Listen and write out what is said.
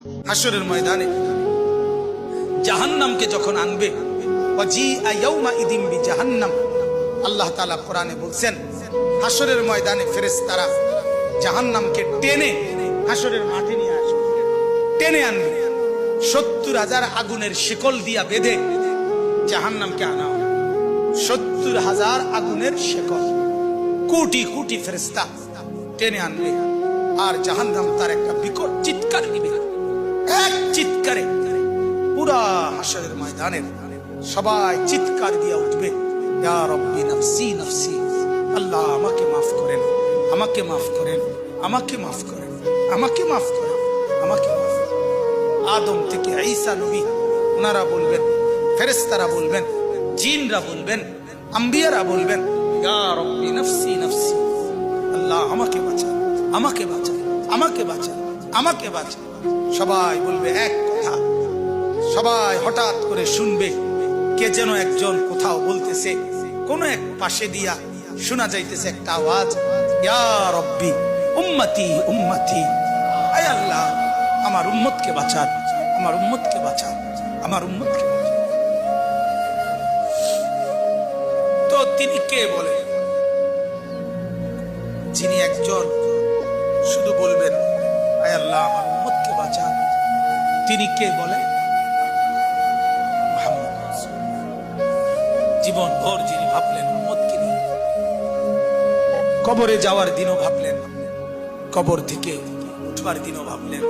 হাসরের ময়দানে জাহান্নামকে যখন আনবে, জাহান্নাম, আল্লাহ তাআলা কোরআনে বলছেন হাসরের ময়দানে ফেরেশতারা জাহান্নামকে টেনে হাসরের মাঠে নিয়ে আসবে, টেনে আনবে। 70,000 আগুনের শিকল দিয়া বেঁধে জাহান্নামকে আনা হবে। 70,000 আগুনের শিকল, কোটি কোটি ফেরেশতা টেনে আনবে। আর জাহান্নাম তার একটা বিকট চিৎকার দিবে। এক চিৎকারে পুরা হাসরের ময়দানের সবাই চিৎকার দিয়া উঠবে, ইয়া রাব্বি নাফসি নাফসি, আল্লাহ আমাকে মাফ করেন, আমাকে মাফ করেন, আমাকে মাফ করেন, আমাকে মাফ করেন, আমাকে মাফ করেন। আদম থেকে ঈসা নবী ওনারা বলবেন, ফেরেশতারা বলবেন, জিনরা বলবেন, আম্বিয়ারা বলবেন, ইয়া রাব্বি নাফসি নাফসি, আল্লাহ আমাকে বাঁচান, আমাকে বাঁচান, আমাকে বাঁচান, আমাকে বাঁচান। সবাই বলবে এক কথা। সবাই হঠাৎ করে শুনবে কে যেন একজন কোথাও বলতেছে, কোন এক পাশে দিয়া শোনা যাইতেছে একটা আওয়াজ, ইয়া রাব্বি উম্মতি উম্মতি, আয় আল্লাহ আমার উম্মতকে বাঁচান, আমার উম্মতকে বাঁচান, আমার উম্মতকে বাঁচান। তো তিনি কে বলে? যিনি একজন শুধু বলবেন আয় আল্লাহ আমার উম্মতকে বাঁচান, তিনি কে বলে? মুহাম্মদ রাসূলুল্লাহ। জীবন ভর যিনি ভাবলেন উম্মতকে নিয়ে, কবরে যাওয়ার দিনও ভাবলেন, কবর থেকে উঠবার দিনও ভাবলেন,